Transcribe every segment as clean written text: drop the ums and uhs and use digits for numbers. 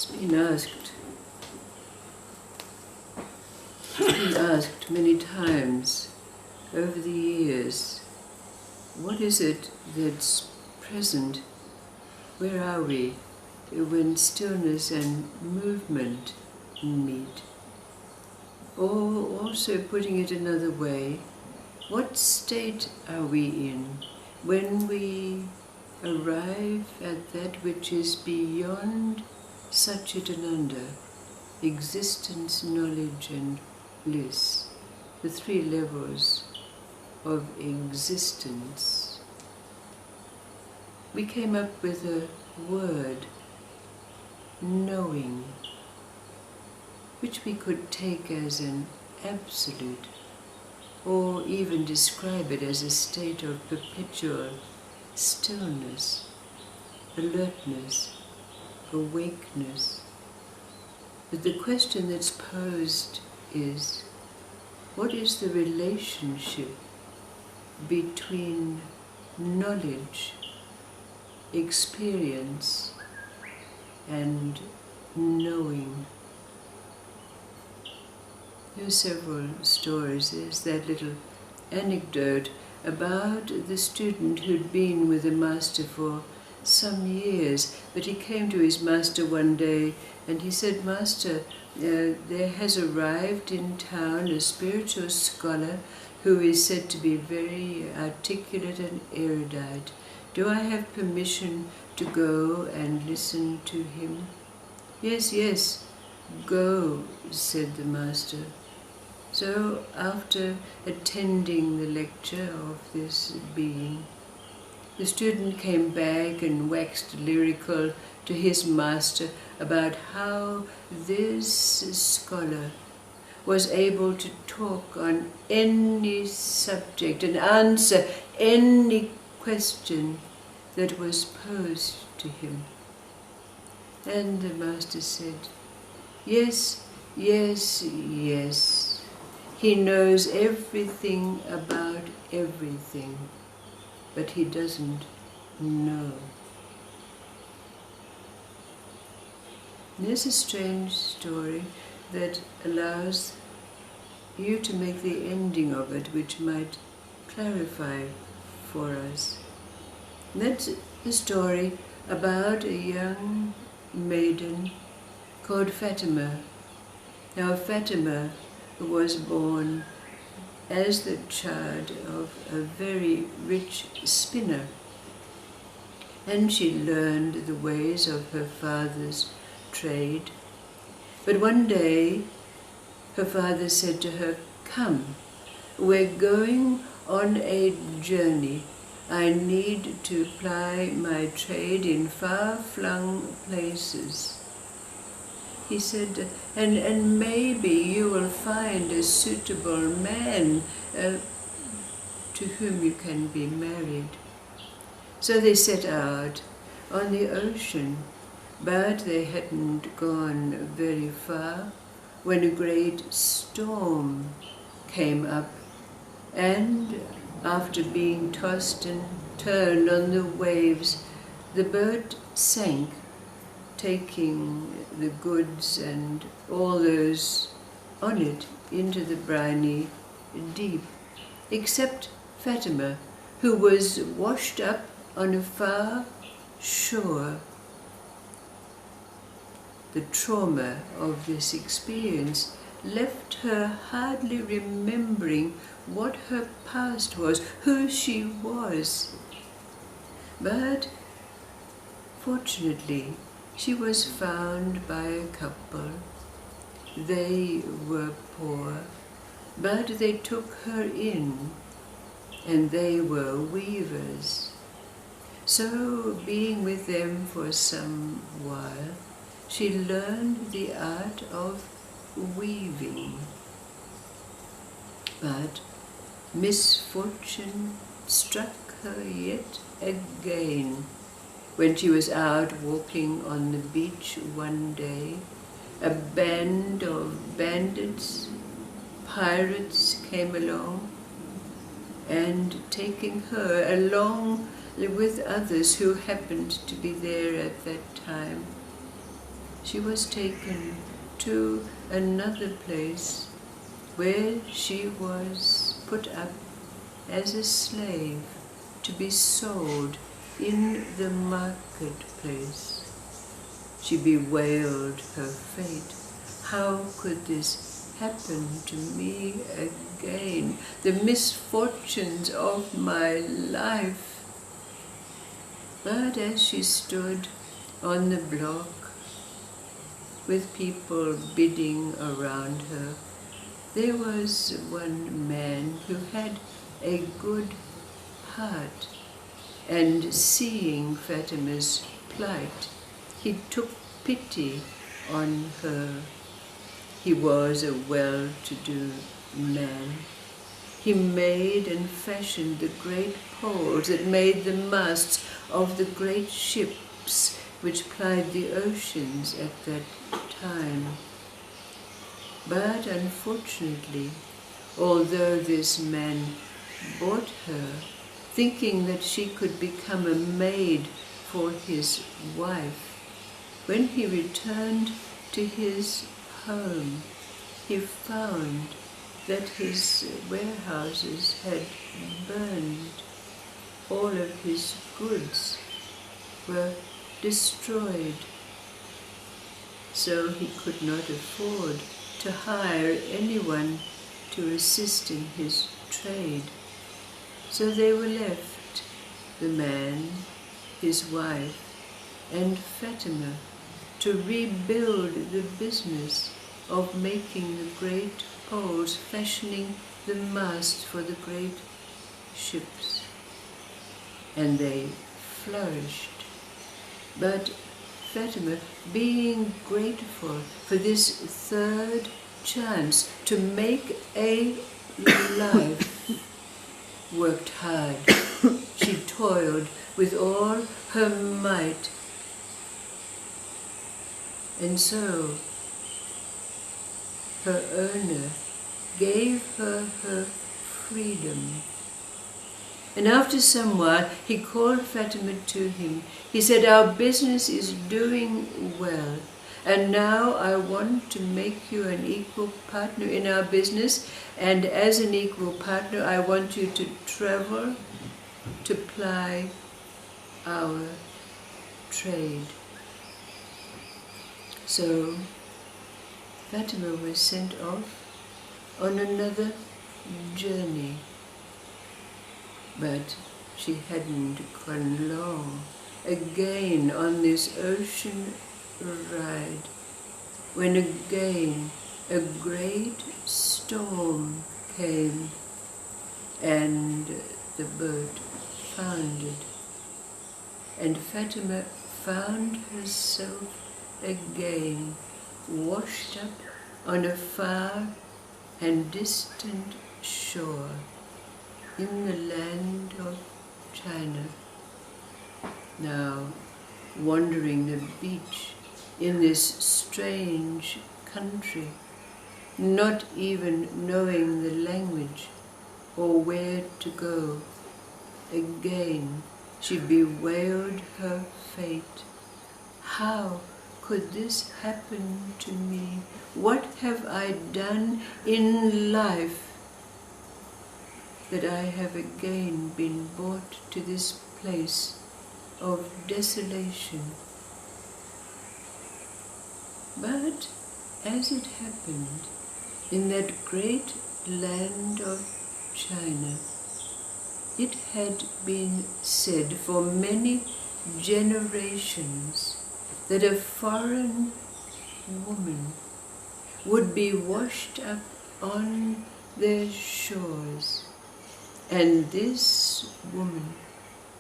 been asked many times over the years, what is it that's present? Where are we when stillness and movement meet? Or also putting it another way, what state are we in when we arrive at that which is beyond Satchitananda, existence, knowledge and bliss, the three levels of existence? We came up with a word, knowing, which we could take as an absolute, or even describe it as a state of perpetual stillness, alertness, awakeness. But the question that's posed is, what is the relationship between knowledge, experience, and knowing? There are several stories. There's that little anecdote about the student who'd been with the master for some years, but he came to his master one day and he said, "Master, there has arrived in town a spiritual scholar who is said to be very articulate and erudite. Do I have permission to go and listen to him?" "Yes, yes, go," said the master. So after attending the lecture of this being, the student came back and waxed lyrical to his master about how this scholar was able to talk on any subject and answer any question that was posed to him. And the master said, "Yes, yes, yes. He knows everything about everything, but he doesn't know." There's a strange story that allows you to make the ending of it, which might clarify for us. And that's the story about a young maiden called Fatima. Now Fatima was born as the child of a very rich spinner, and she learned the ways of her father's trade. But one day her father said to her, "Come, we're going on a journey. I need to ply my trade in far-flung places." He said, and maybe you will find a suitable man to whom you can be married. So they set out on the ocean, but they hadn't gone very far when a great storm came up, and after being tossed and turned on the waves, the boat sank, taking the goods and all those on it into the briny deep, except Fatima, who was washed up on a far shore. The trauma of this experience left her hardly remembering what her past was, who she was. But fortunately, she was found by a couple. They were poor, but they took her in, and they were weavers. So, being with them for some while, she learned the art of weaving. But misfortune struck her yet again. When she was out walking on the beach one day, a band of bandits, pirates came along, and taking her along with others who happened to be there at that time, she was taken to another place where she was put up as a slave to be sold in the marketplace. She bewailed her fate. How could this happen to me again? The misfortunes of my life. But as she stood on the block with people bidding around her, there was one man who had a good heart, and seeing Fatima's plight, he took pity on her. He was a well-to-do man. He made and fashioned the great poles that made the masts of the great ships which plied the oceans at that time. But unfortunately, although this man bought her, thinking that she could become a maid for his wife, when he returned to his home, he found that his warehouses had burned. All of his goods were destroyed, so he could not afford to hire anyone to assist in his trade. So they were left, the man, his wife, and Fatima, to rebuild the business of making the great poles, fashioning the mast for the great ships. And they flourished. But Fatima, being grateful for this third chance to make a life, worked hard. She toiled with all her might. And so her owner gave her her freedom. And after some while, he called Fatima to him. He said, "Our business is doing well, and now I want to make you an equal partner in our business, and as an equal partner, I want you to travel to ply our trade." So Fatima was sent off on another journey. But she hadn't gone long. Again on this ocean ride, when again a great storm came and the boat foundered. And Fatima found herself again washed up on a far and distant shore in the land of China. Now, wandering the beach in this strange country, not even knowing the language or where to go, again she bewailed her fate. How could this happen to me? What have I done in life that I have again been brought to this place of desolation? But as it happened in that great land of China, it had been said for many generations that a foreign woman would be washed up on their shores, and this woman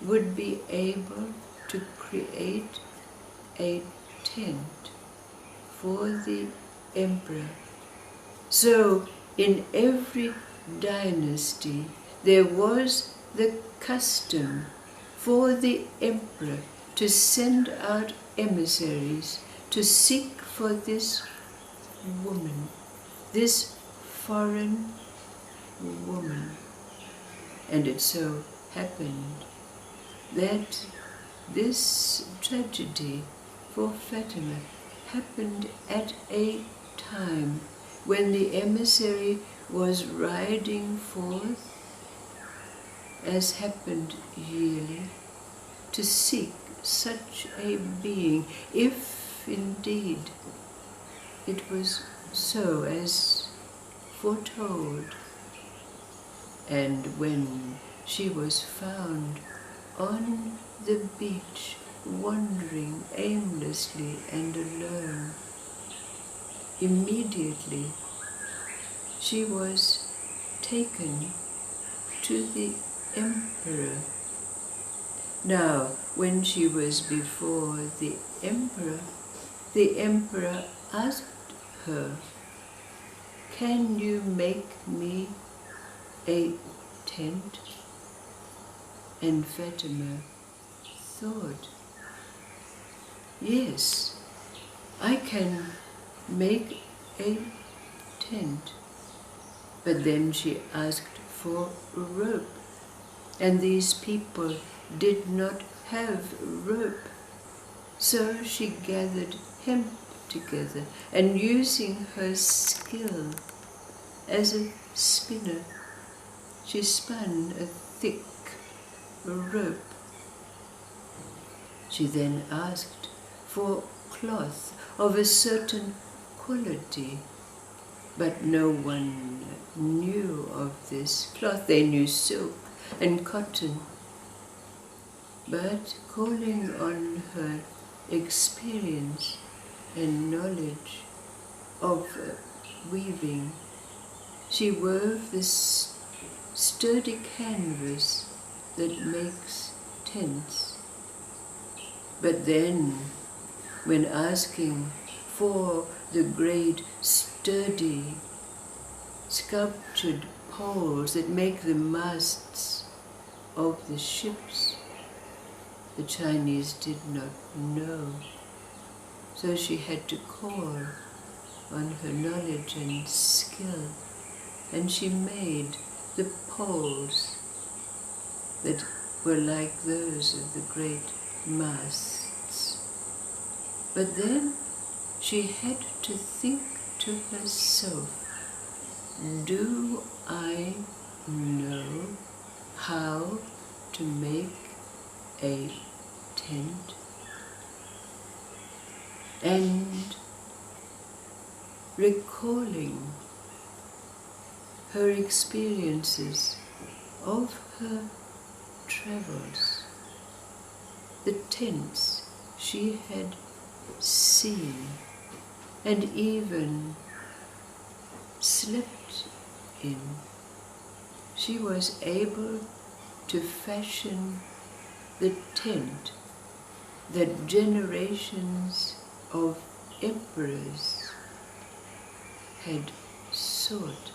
would be able to create a tent for the emperor. So in every dynasty there was the custom for the emperor to send out emissaries to seek for this woman, this foreign woman. And it so happened that this tragedy for Fatima happened at a time when the emissary was riding forth, as happened yearly, to seek such a being, if indeed it was so as foretold. And when she was found on the beach, wandering aimlessly and alone, immediately she was taken to the emperor. Now, when she was before the emperor asked her, "Can you make me a tent?" And Fatima thought, "Yes, I can make a tent." But then she asked for a rope, and these people did not have rope. So she gathered hemp together, and using her skill as a spinner, she spun a thick rope. She then asked for cloth of a certain quality, but no one knew of this cloth. They knew silk and cotton. But calling on her experience and knowledge of weaving, she wove this sturdy canvas that makes tents. But then, when asking for the great sturdy sculptured poles that make the masts of the ships, the Chinese did not know. So she had to call on her knowledge and skill, and she made the poles that were like those of the great masts. But then she had to think to herself, "Do I know how to make a tent?" And recalling her experiences of her travels, the tents she had seen and even slept in, she was able to fashion the tent that generations of emperors had sought.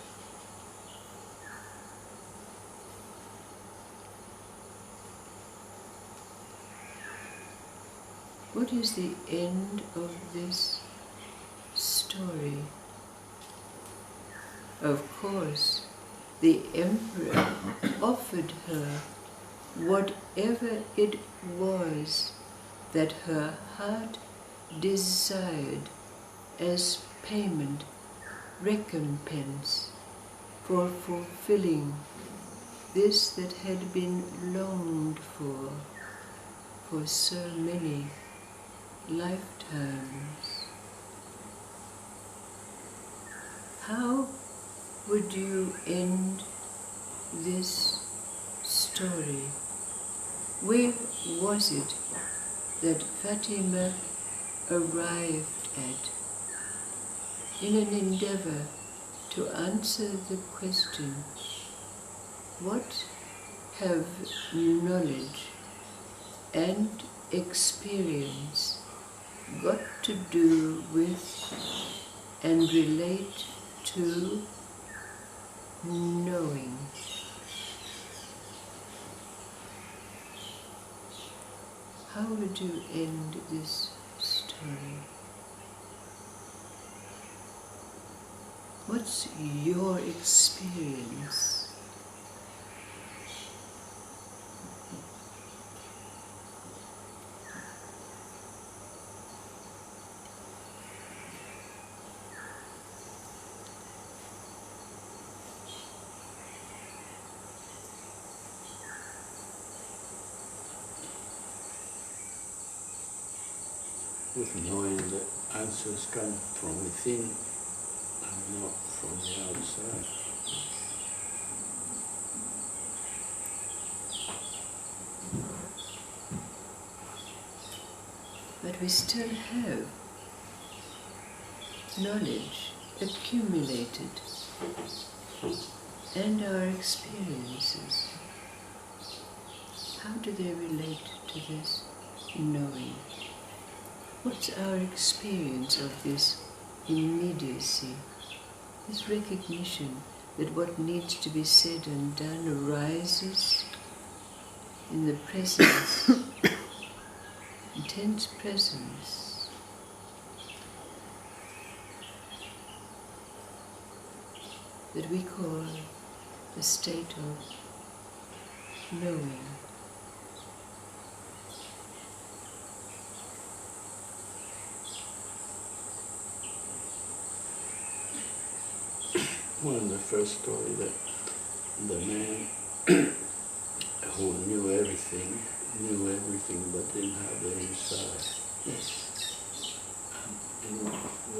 What is the end of this story? Of course, the emperor offered her whatever it was that her heart desired as payment, recompense for fulfilling this that had been longed for so many lifetimes. How would you end this story? Where was it that Fatima arrived at in an endeavor to answer the question, what have knowledge and experience got to do with and relate to knowing? How would you end this story? What's your experience? with knowing that answers come from within and not from the outside. But we still have knowledge accumulated and our experiences. How do they relate to this knowing? What's our experience of this immediacy, this recognition that what needs to be said and done arises in the presence, intense presence, that we call a state of knowing. Well, in the first story, that the man who knew everything but didn't have the inside. Yes. And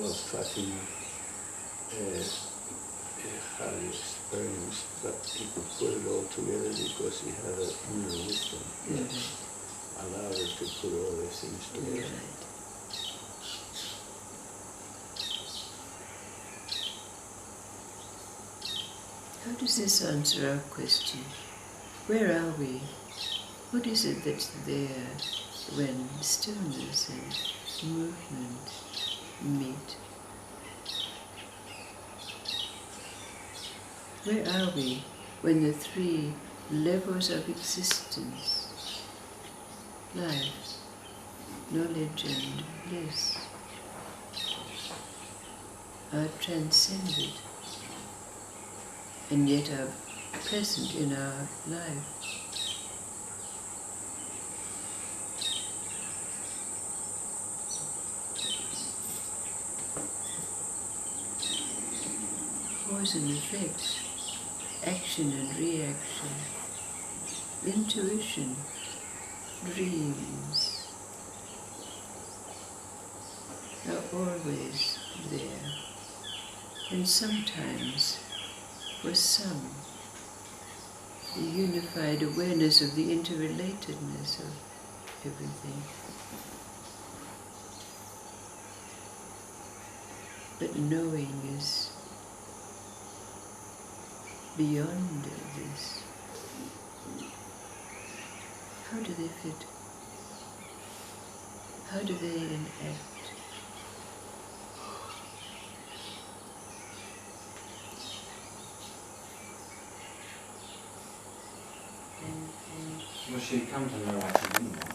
was Fatima had experience that he could put it all together because he had an inner wisdom that allowed him to put all these things together. Right. How does this answer our question? Where are we? What is it that's there when stillness and movement meet? Where are we when the three levels of existence, life, knowledge and bliss, are transcended and yet are present in our life? Cause and effect, action and reaction, intuition, dreams are always there, and sometimes, for some, the unified awareness of the interrelatedness of everything. But knowing is beyond this. How do they fit? How do they enact? Well, she come to know what she didn't want.